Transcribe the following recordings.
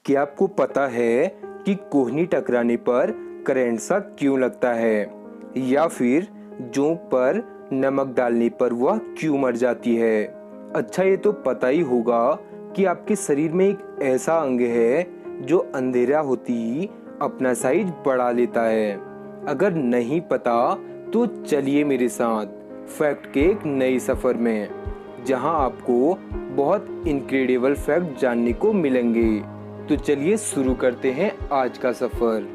क्या आपको पता है कि कोहनी टकराने पर करंट सा क्यों लगता है, या फिर जोंक पर नमक डालने पर वह क्यों मर जाती है? अच्छा, ये तो पता ही होगा कि आपके शरीर में एक ऐसा अंग है जो अंधेरा होते ही अपना साइज बढ़ा लेता है। अगर नहीं पता तो चलिए मेरे साथ फैक्ट के एक नए सफर में, जहां आपको बहुत इनक्रेडिबल फैक्ट जानने को मिलेंगे। तो चलिए शुरू करते हैं आज का सफर।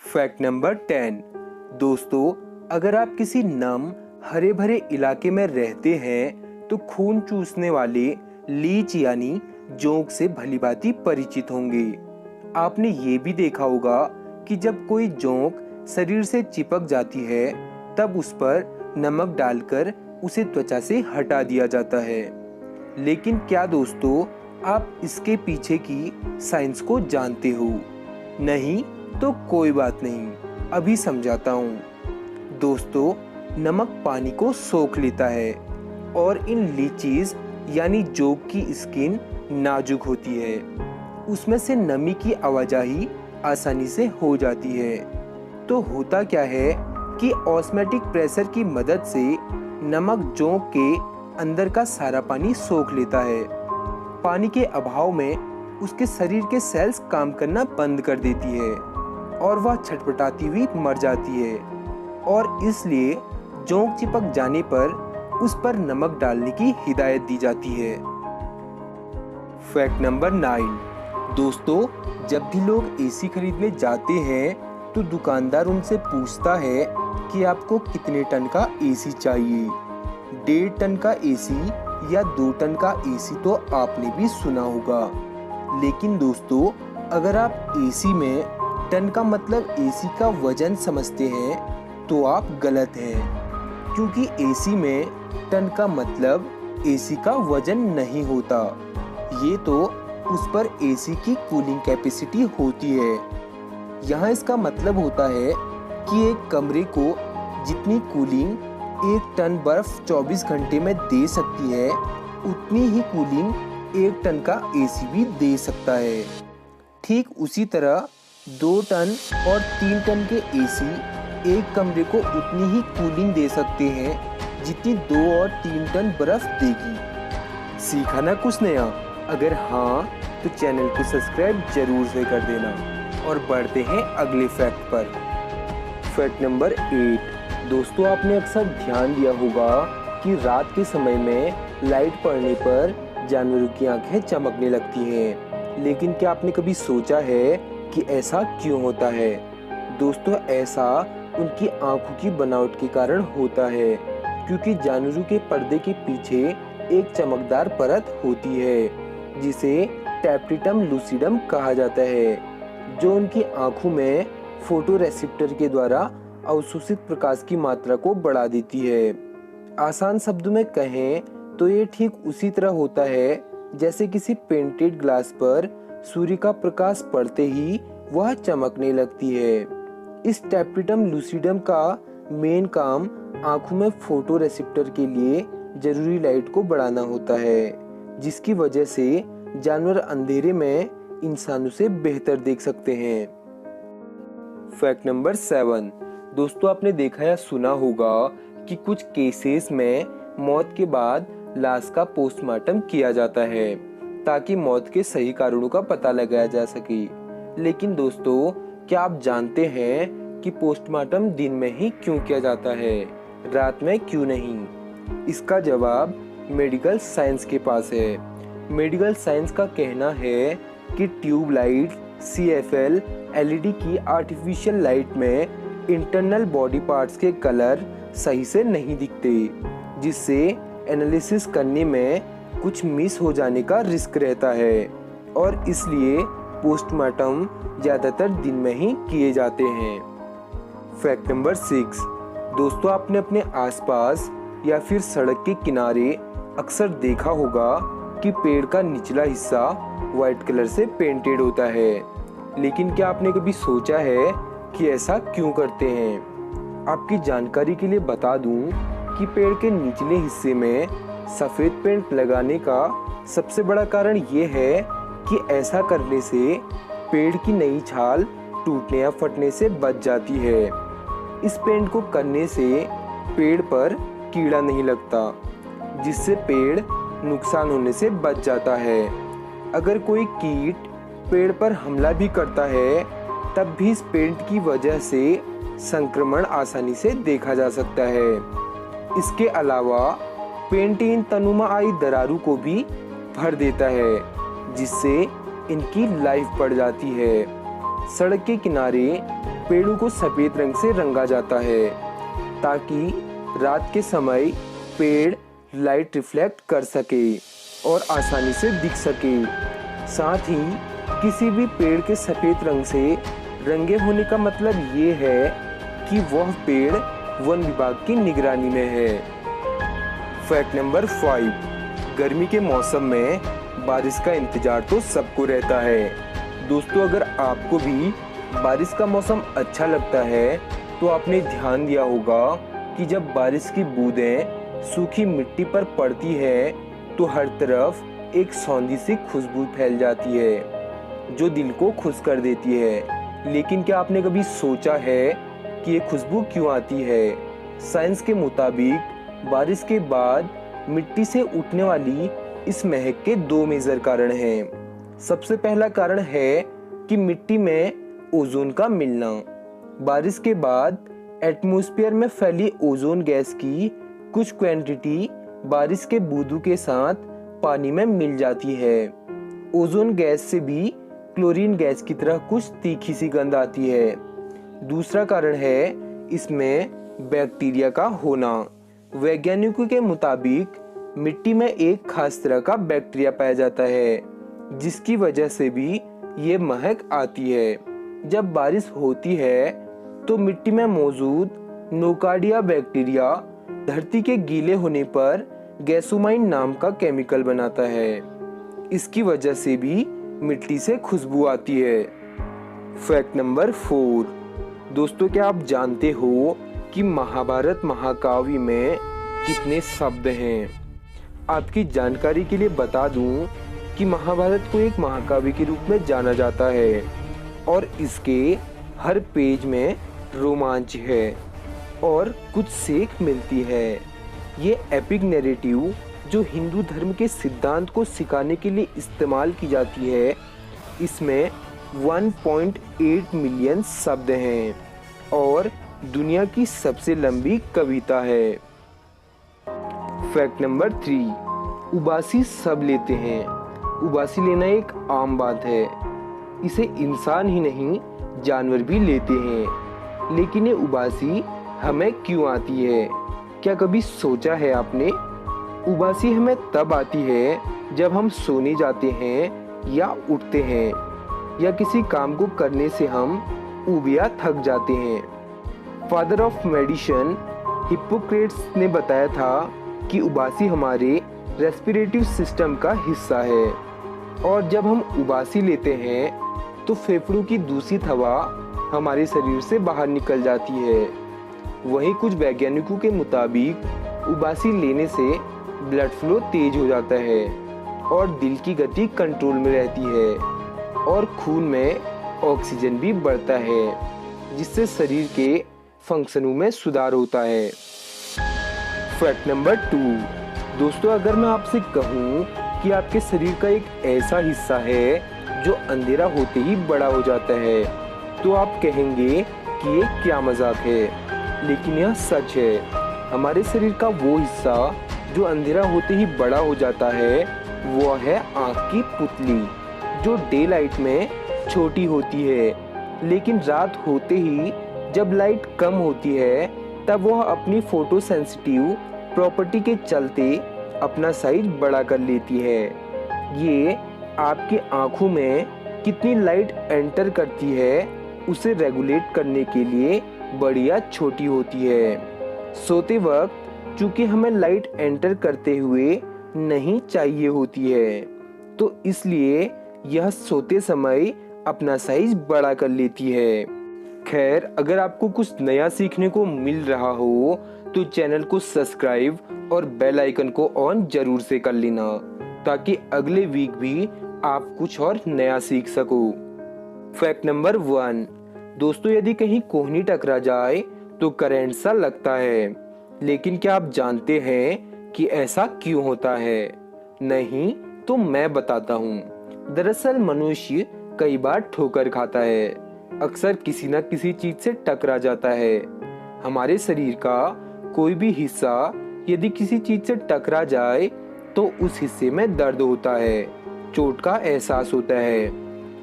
Fact number 10। दोस्तों, अगर आप किसी नम हरे भरे इलाके में रहते हैं तो खून चूसने वाले लीच यानी जोंक से भलीभांति परिचित होंगे। आपने ये भी देखा होगा कि जब कोई जोंक शरीर से चिपक जाती है तब उस पर नमक डालकर उसे त्वचा से हटा दिया जाता है। लेकिन क्या दोस्तों, आप इसके पीछे की साइंस को जानते हो? नहीं तो कोई बात नहीं, अभी समझाता हूँ। दोस्तों, नमक पानी को सोख लेता है और इन लीचीज यानी जोंक की स्किन नाजुक होती है। उसमें से नमी की आवाजाही आसानी से हो जाती है। तो होता क्या है कि ऑस्मोटिक प्रेशर की मदद से नमक जोंक के अंदर का सारा पानी सोख लेता है। पानी के अभाव में उसके शरीर के सेल्स काम करना बंद कर देती है और वह छटपटाती हुई मर जाती है, और इसलिए जोंक चिपक जाने पर उस पर नमक डालने की हिदायत दी जाती है। Fact number 9। दोस्तों, जब भी लोग एसी खरीदने जाते हैं तो दुकानदार उनसे पूछता है कि आपको कितने टन का एसी चाहिए। 1.5 टन का एसी या 2 टन का एसी तो आपने भी सुना होगा। लेकिन दोस्तों, अगर आप एसी में टन का मतलब एसी का वजन समझते हैं तो आप गलत हैं, क्योंकि एसी में टन का मतलब एसी का वजन नहीं होता। ये तो उस पर एसी की कूलिंग कैपेसिटी होती है। यहाँ इसका मतलब होता है कि एक कमरे को जितनी कूलिंग 1 टन बर्फ 24 घंटे में दे सकती है, उतनी ही कूलिंग 1 टन का एसी भी दे सकता है। ठीक उसी तरह 2 टन और 3 टन के एसी एक कमरे को उतनी ही कूलिंग दे सकते हैं जितनी 2 और 3 टन बर्फ देगी। सीखा ना कुछ नया? अगर हाँ तो चैनल को सब्सक्राइब जरूर से कर देना। और बढ़ते हैं अगले फैक्ट पर। Fact number 8। दोस्तों, आपने अक्सर ध्यान दिया होगा कि रात के समय में लाइट पड़ने पर जानवरों की आंखें चमकने लगती हैं। लेकिन क्या आपने कभी सोचा है कि ऐसा क्यों होता है? दोस्तों, ऐसा उनकी आंखों की बनावट के कारण होता है, क्योंकि जानवरों के पर्दे के पीछे एक चमकदार परत होती है जिसे टैप्टिटम लूसिडम कहा जाता है, जो उनकी आंखों में फोटोरेसेप्टर के द्वारा अवशोषित प्रकाश की मात्रा को बढ़ा देती है। आसान शब्दों में कहें तो ये ठीक उसी तरह होता है जैसे किसी पेंटेड ग्लास पर सूर्य का प्रकाश पड़ते ही वह चमकने लगती है। इस टैप्टिटम लूसिडम का मेन काम आंखों में फोटोरेसेप्टर के लिए जरूरी लाइट को बढ़ाना होता है, जिसकी वजह से जानवर अंधेरे में इंसानों से बेहतर देख सकते हैं। Fact number 7। दोस्तों, आपने देखा या सुना होगा कि कुछ केसेस में मौत के बाद लाश का पोस्टमार्टम किया जाता है ताकि मौत के सही कारणों का पता लगाया जा सके। लेकिन दोस्तों, क्या आप जानते हैं कि पोस्टमार्टम दिन में ही क्यों किया जाता है, रात में क्यों नहीं? इसका जवाब मेडिकल साइंस के पास है। मेडिकल साइंस का कहना है कि ट्यूबलाइट, CFL, LED की आर्टिफिशियल लाइट में इंटरनल बॉडी पार्ट्स के कलर सही से नहीं दिखते, जिससे एनालिसिस करने में कुछ मिस हो जाने का रिस्क रहता है, और इसलिए पोस्टमार्टम ज़्यादातर दिन में ही किए जाते हैं। Fact number 6। दोस्तों, आपने अपने आसपास या फिर सड़क के किनारे अक्सर देखा होगा जबकि पेड़ का निचला हिस्सा व्हाइट कलर से पेंटेड होता है। लेकिन क्या आपने कभी सोचा है कि ऐसा क्यों करते हैं? आपकी जानकारी के लिए बता दूं कि पेड़ के निचले हिस्से में सफ़ेद पेंट लगाने का सबसे बड़ा कारण ये है कि ऐसा करने से पेड़ की नई छाल टूटने या फटने से बच जाती है। इस पेंट को करने से पेड़ पर कीड़ा नहीं लगता, जिससे पेड़ नुकसान होने से बच जाता है। अगर कोई कीट पेड़ पर हमला भी करता है, तब भी इस पेंट की वजह से संक्रमण आसानी से देखा जा सकता है। इसके अलावा पेंट इन तनुमा आई दरारों को भी भर देता है, जिससे इनकी लाइफ बढ़ जाती है। सड़क के किनारे पेड़ों को सफेद रंग से रंगा जाता है ताकि रात के समय पेड़ लाइट रिफ्लेक्ट कर सके और आसानी से दिख सके। साथ ही किसी भी पेड़ के सफेद रंग से रंगे होने का मतलब ये है कि वह पेड़ वन विभाग की निगरानी में है। फैक्ट नंबर 5, गर्मी के मौसम में बारिश का इंतजार तो सबको रहता है। दोस्तों, अगर आपको भी बारिश का मौसम अच्छा लगता है तो आपने ध्यान दिया होगा कि जब बारिश की बूंदें सूखी मिट्टी पर पड़ती है तो हर तरफ एक सौंधी सी खुशबू फैल जाती है जो दिल को खुश कर देती है। लेकिन क्या आपने कभी सोचा है कि ये खुशबू क्यों आती है? साइंस के मुताबिक बारिश के बाद मिट्टी से उठने वाली इस महक के 2 मेजर कारण हैं। सबसे पहला कारण है कि मिट्टी में ओजोन का मिलना। बारिश के बाद एटमॉस्फेयर में फैली ओजोन गैस की कुछ क्वांटिटी बारिश के बूंदों के साथ पानी में मिल जाती है। ओजोन गैस से भी क्लोरीन गैस की तरह कुछ तीखी सी गंध आती है। दूसरा कारण है इसमें बैक्टीरिया का होना। वैज्ञानिकों के मुताबिक मिट्टी में एक खास तरह का बैक्टीरिया पाया जाता है जिसकी वजह से भी ये महक आती है। जब बारिश होती है तो मिट्टी में मौजूद नोकार्डिया बैक्टीरिया धरती के गीले होने पर गैसोमाइन नाम का केमिकल बनाता है। इसकी वजह से भी मिट्टी से खुशबू आती है। फैक्ट नंबर 4, दोस्तों, क्या आप जानते हो कि महाभारत महाकाव्य में कितने शब्द हैं? आपकी जानकारी के लिए बता दूं कि महाभारत को एक महाकाव्य के रूप में जाना जाता है और इसके हर पेज में रोमांच है और कुछ सीख मिलती है। ये एपिक नैरेटिव जो हिंदू धर्म के सिद्धांत को सिखाने के लिए इस्तेमाल की जाती है, इसमें 1.8 मिलियन शब्द हैं और दुनिया की सबसे लंबी कविता है। फैक्ट नंबर 3, उबासी सब लेते हैं। उबासी लेना एक आम बात है। इसे इंसान ही नहीं जानवर भी लेते हैं। लेकिन ये उबासी हमें क्यों आती है? क्या कभी सोचा है आपने? उबासी हमें तब आती है जब हम सोने जाते हैं या उठते हैं या किसी काम को करने से हम ऊब या थक जाते हैं। फादर ऑफ मेडिसिन हिप्पोक्रेट्स ने बताया था कि उबासी हमारे रेस्पिरेटिव सिस्टम का हिस्सा है और जब हम उबासी लेते हैं तो फेफड़ों की दूषित हवा हमारे शरीर से बाहर निकल जाती है। वहीं कुछ वैज्ञानिकों के मुताबिक उबासी लेने से ब्लड फ्लो तेज हो जाता है और दिल की गति कंट्रोल में रहती है और खून में ऑक्सीजन भी बढ़ता है जिससे शरीर के फंक्शनों में सुधार होता है। फैक्ट नंबर 2, दोस्तों, अगर मैं आपसे कहूँ कि आपके शरीर का एक ऐसा हिस्सा है जो अंधेरा होते ही बड़ा हो जाता है तो आप कहेंगे कि ये क्या मजाक है, लेकिन यह सच है। हमारे शरीर का वो हिस्सा जो अंधेरा होते ही बड़ा हो जाता है वो है आँख की पुतली, जो डे लाइट में छोटी होती है लेकिन रात होते ही जब लाइट कम होती है तब वह अपनी फोटोसेंसिटिव प्रॉपर्टी के चलते अपना साइज बड़ा कर लेती है। ये आपकी आँखों में कितनी लाइट एंटर करती है उसे रेगुलेट करने के लिए बड़ी या छोटी होती है। सोते वक्त चूंकि हमें लाइट एंटर करते हुए नहीं चाहिए होती है, तो इसलिए यह सोते समय अपना साइज बड़ा कर लेती है। खैर, अगर आपको कुछ नया सीखने को मिल रहा हो तो चैनल को सब्सक्राइब और बेल आइकन को ऑन जरूर से कर लेना, ताकि अगले वीक भी आप कुछ और नया सीख सको। फैक्ट नंबर 1, दोस्तों यदि कहीं कोहनी टकरा जाए तो करंट सा लगता है, लेकिन क्या आप जानते हैं कि ऐसा क्यों होता है? नहीं तो मैं बताता हूँ। दरअसल मनुष्य कई बार ठोकर खाता है, अक्सर किसी न किसी चीज से टकरा जाता है। हमारे शरीर का कोई भी हिस्सा यदि किसी चीज से टकरा जाए तो उस हिस्से में दर्द होता है, चोट का एहसास होता है।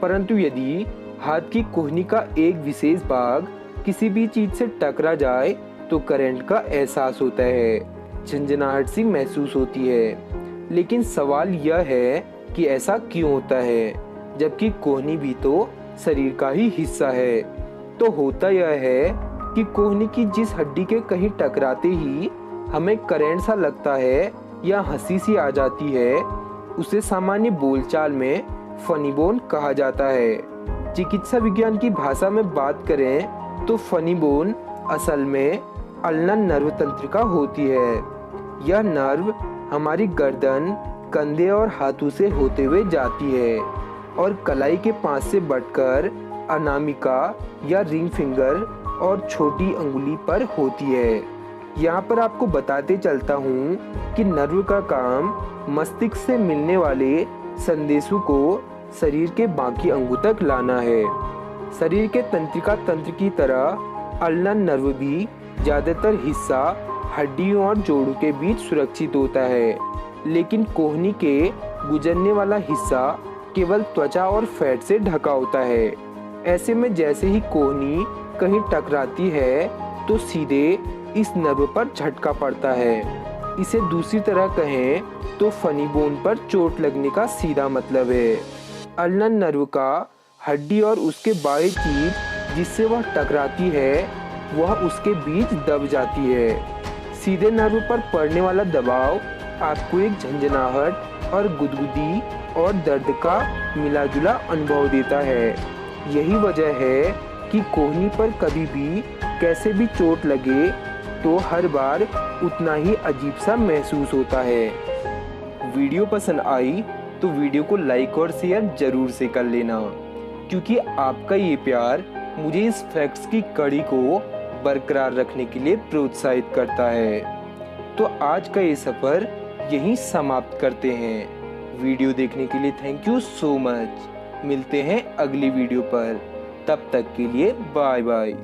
परंतु यदि हाथ की कोहनी का एक विशेष भाग किसी भी चीज से टकरा जाए तो करंट का एहसास होता है, झंझनाहट सी महसूस होती है। लेकिन सवाल यह है कि ऐसा क्यों होता है, जबकि कोहनी भी तो शरीर का ही हिस्सा है। तो होता यह है कि कोहनी की जिस हड्डी के कहीं टकराते ही हमें करंट सा लगता है या हंसी सी आ जाती है, उसे सामान्य बोलचाल में फनी बोन कहा जाता है। चिकित्सा विज्ञान की भाषा में बात करें तो फनी बोन असल में अल्नर नर्व तंत्रिका होती है। यह नर्व हमारी गर्दन, कंधे और हाथों से होते हुए जाती है और कलाई के पास से बढ़कर अनामिका या रिंग फिंगर और छोटी अंगुली पर होती है। यहाँ पर आपको बताते चलता हूँ कि नर्व का काम मस्तिष्क से मिलने वाले संदेशों को शरीर के बाकी अंगों तक लाना है। शरीर के तंत्रिका तंत्र की तरह अल्नर नर्व भी ज्यादातर हिस्सा हड्डियों और जोड़ों के बीच सुरक्षित होता है, लेकिन कोहनी के गुजरने वाला हिस्सा केवल त्वचा और फैट से ढका होता है। ऐसे में जैसे ही कोहनी कहीं टकराती है तो सीधे इस नर्व पर झटका पड़ता है। इसे दूसरी तरह कहें तो फनी बोन पर चोट लगने का सीधा मतलब है। अल्नर नर्व का हड्डी और उसके बाहरी चीज जिससे वह टकराती है वह उसके बीच दब जाती है। सीधे नर्व पर पड़ने वाला दबाव आपको एक झंझनाहट और गुदगुदी और दर्द का मिलाजुला अनुभव देता है। यही वजह है कि कोहनी पर कभी भी कैसे भी चोट लगे तो हर बार उतना ही अजीब सा महसूस होता है। वीडियो पसंद आई तो वीडियो को लाइक और शेयर जरूर से कर लेना, क्योंकि आपका ये प्यार मुझे इस फैक्ट्स की कड़ी को बरकरार रखने के लिए प्रोत्साहित करता है। तो आज का ये सफर यहीं समाप्त करते हैं। वीडियो देखने के लिए थैंक यू सो मच। मिलते हैं अगली वीडियो पर, तब तक के लिए बाय बाय।